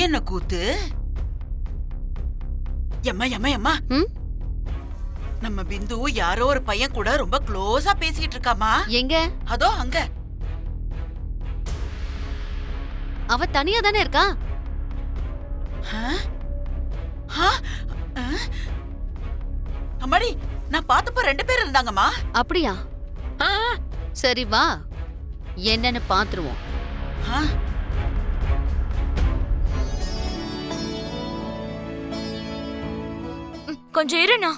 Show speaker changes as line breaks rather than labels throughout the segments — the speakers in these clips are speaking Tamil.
என்ன கூத்து? எம்மா எம்மா எம்மா, நம்ம பிந்து யாரோ ஒரு பையன் கூட ரொம்ப க்ளோஸா பேசிட்டு இருக்காமா.
எங்க?
அதோ அங்க.
அவ தனியா தானே இருக்கா?
அம்மாடி, நான் பார்த்தப்ப 2 பேர் இருந்தாங்கம்மா.
அப்படியா? சரி வா, என்னன்னு பாத்துருவோம்.
கொஞ்சம் இருண்ணா.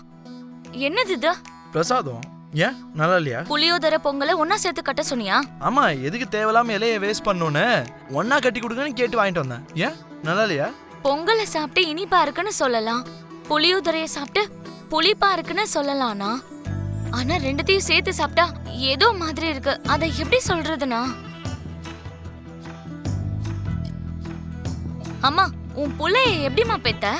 என்னது இது?
பிரசாதம். ஏன் நல்லா இல்லையா?
புளியோதரை பொங்கலை ஒன்னா சேர்த்து கட்ட சொன்னியா?
ஆமா, எதுக்கு தேவையில்லாம இலைய வேஸ்ட் பண்ணணும்னு ஒன்னா கட்டி கொடுங்கன்னு கேட்டு வாங்கிட்டு வந்தேன். ஏன் நல்லா இல்லையா?
பொங்கலை சாப்பிட்டு இனிப்பா இருக்குன்னு சொல்லலாம், புளியோதரைய சாப்பிட்டு புளிப்பா இருக்குன்னு சொல்லலாம்னா, ஆனா ரெண்டுத்தையும் சேர்த்து சாப்பிட்டா ஏதோ மாதிரி இருக்கு. அதை எப்படி சொல்றதுனா? அம்மா, உன் புள்ளைய எப்படிமா பெத்த?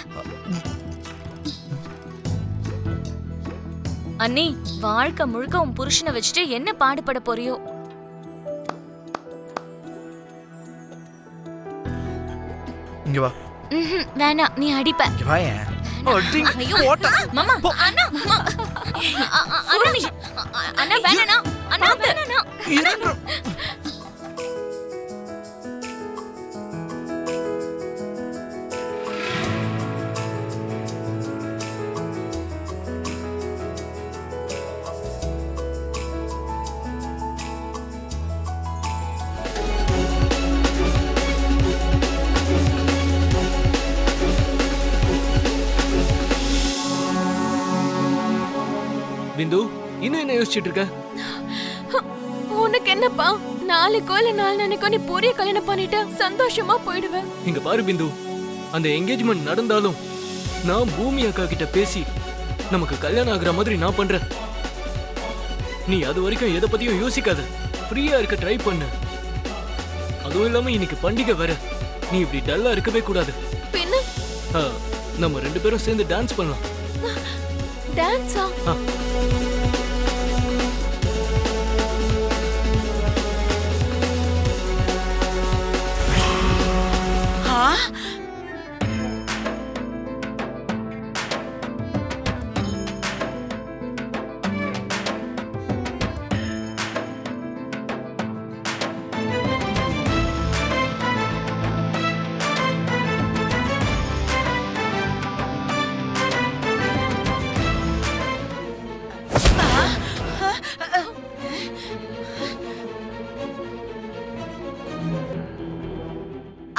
அண்ணி, வாழ்க்கை முழுக்க உன் புருஷனை வச்சுட்டு என்ன பாடுபட போறியோ?
இங்க வா.
வேணாம், நீ அடிப்ப.
இங்க வா. ஏன்
மாமா, அண்ணா, அண்ணா வேணா, அண்ணா வேணா.
பிந்து, இன்னும் என்ன யோசிச்சுட்டு இருக்க?
உனக்கு என்னப்பா, நாளைக்கோ இல்ல நாளைக்கோ நீ பூரிய கல்யாணம் பண்ணிட்டு சந்தோஷமா போயிடுவேன்.
இங்க பாரு பிந்து, அந்த என்கேஜ்மெண்ட் நடந்தாலும் நான் பூமி அக்கா கிட்ட பேசி நமக்கு கல்யாணம் ஆகுற மாதிரி நான் பண்றேன். நீ அது வரைக்கும் எதை பத்தியும் யோசிக்காத, ஃப்ரீயா இருக்க ட்ரை பண்ணு. அதுவும் இல்லாம இன்னைக்கு பண்டிகை வேற, நீ இப்படி டல்லா இருக்கவே கூடாது.
பின்ன
நம்ம 2 பேரும் சேர்ந்து டான்ஸ் பண்ணலாம்.
டான்ஸா?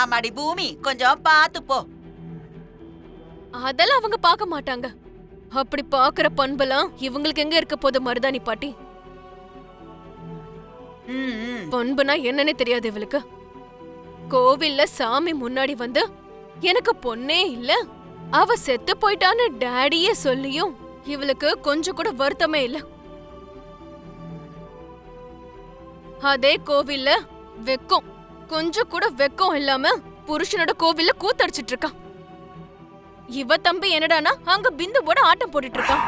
அம்மாடி பூமி, கொஞ்சம் பாத்து போ.
அதெல்லாம் அவங்க பார்க்க மாட்டாங்க. அப்படி பாக்குற பண்பெல்லாம் இவங்களுக்கு எங்க இருக்க போது மருதாணி பாட்டி? பண்புனா என்னன்னு தெரியாது இவளுக்கு. கோவில்ல சாமி முன்னாடி வந்து எனக்கு பொண்ணே இல்ல, அவ செத்து போயிட்டான்னு டாடியே சொல்லியும் இவளுக்கு கொஞ்சம் கூட வருத்தமே இல்ல. அதே கோவில்ல வெக்கம், கொஞ்சம் கூட வெக்கம் இல்லாம புருஷனோட கோவில்ல கூத்தடிச்சிட்டு இருக்கான். இவ தம்பி என்னடானா அங்க பிந்துவோட ஆட்டம் போட்டுட்டு இருக்கான்.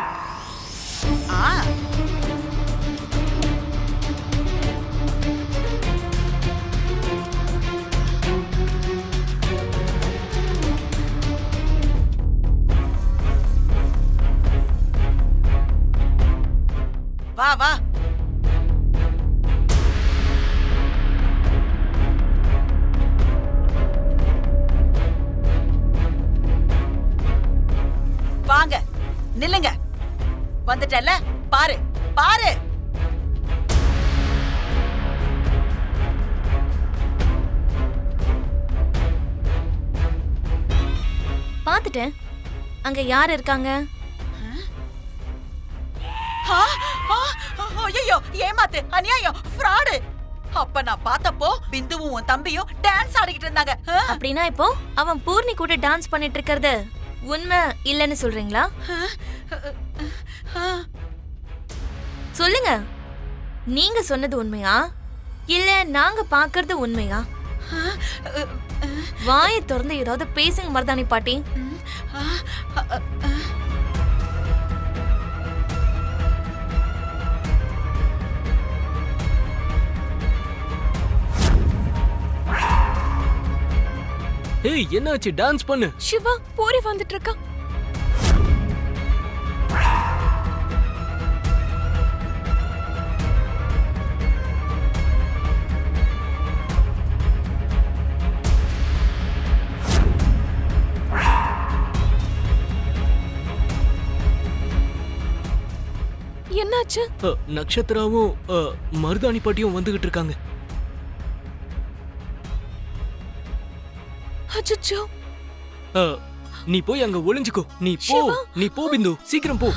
வா வா. வாங்க, நில்லுங்க. வந்துட்டல்ல, பாரு பாரு.
பாத்துட்டேன். அங்க யார் இருக்காங்க?
ஐயோ, ஏமாத்து, அநியாயம், ஃப்ராடு. அப்ப நான் பார்த்தப்போ பிந்துவும் உன் தம்பியும் டான்ஸ் ஆடிக்கிட்டு இருந்தாங்க.
அப்படின்னா இப்போ அவன் பூர்ணி கூட டான்ஸ் பண்ணிட்டு இருக்கிறது உண்மை இல்லன்னு சொல்றீங்களா? சொல்லுங்க, நீங்க சொன்னது உண்மையா இல்ல நாங்க பாக்குறது உண்மையா? வாயை திறந்து ஏதாவது பேசுங்க மருதாணி பாட்டி.
ஏ ஏய் என்னாச்சு? டான்ஸ் பண்ணு.
சிவா பூரி வந்துட்டு இருக்கா. என்னாச்சு?
நக்ஷத்ராவும் மருதாணி பாட்டியும் வந்துகிட்டு இருக்காங்க.
அச்சச்சோ.
நீ போய் அங்க ஒளிஞ்சுக்கோ. நீ போ பிந்து, சீக்கிரம் போ.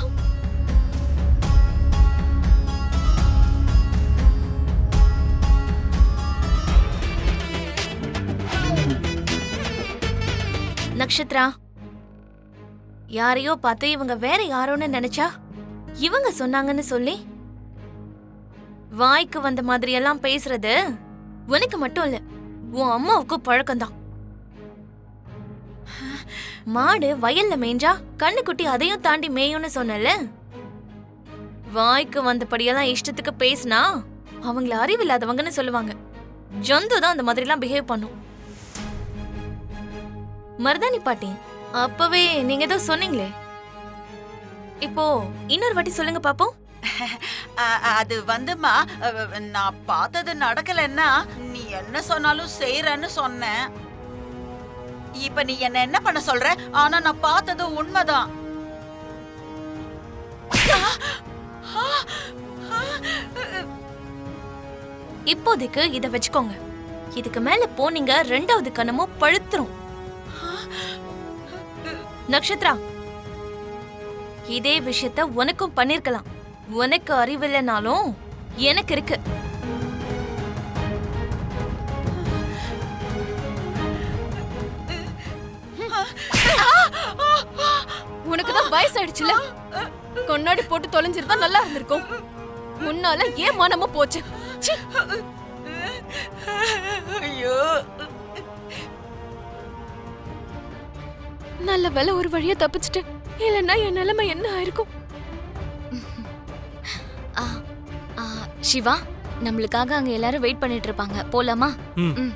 நக்ஷத்ரா, யாரையோ பார்த்து இவங்க வேற யாரோன்னு நினைச்சா இவங்க சொன்னாங்கன்னு சொல்லி வாய்க்கு வந்த மாதிரி எல்லாம் பேசுறது உனக்கு மட்டும் இல்ல, உன் அம்மாவுக்கு பழக்கம்தான். மாடு வயல்ல மேய்ஞ்சா கண்ணுக்குட்டி அதையும் தாண்டி மேயும்னு சொன்னல. வாய்க்கு வந்தபடியெல்லாம் இஷ்டத்துக்கு பேசினா அவங்கள அறிவில்லாதவங்கன்னு சொல்லுவாங்க. ஜந்து தான் அந்த மாதிரி எல்லாம் பிஹேவ் பண்ணும். மருதாணி பாட்டி, அப்பவே நீங்க ஏதோ சொன்னீங்களே, இப்போ இன்னொரு வாட்டி சொல்லுங்க பாப்போம்.
அது வந்துமா, நான் பார்த்தது நடக்கலன்னா நீ என்ன சொன்னாலும் செய்யறன்னு சொன்னேன். இப்ப நீ என்ன பண்ண சொல்ற? ஆனா நான் பார்த்தது உண்மைதான்.
இப்போதைக்கு இத வச்சுக்கோங்க. இதுக்கு மேல போனீங்க ரெண்டாவது கணமும் பழுத்துரும். நக்ஷத்ரா, இதே விஷயத்த உனக்கும் பண்ணிருக்கலாம். உனக்கு அறிவில்லைனாலும் எனக்கு இருக்கு.
உனக்குதான் வயசாயிடுச்சுல, கொண்டாடி போட்டு தொலைஞ்சிருந்தா நல்லா இருந்திருக்கும். முன்னால ஏன் மனமும் போச்சு. ச்சீ.
ஐயோ,
நல்ல வேளை ஒரு வழியா தப்பிச்சிட்டேன். இல்லன்னா என் நிலைமை என்ன ஆயிருக்கும்?
சிவா, நம்மளுக்காக அங்க எல்லாரும் வெயிட் பண்ணிட்டு இருப்பாங்க. போலாமா?
ம்.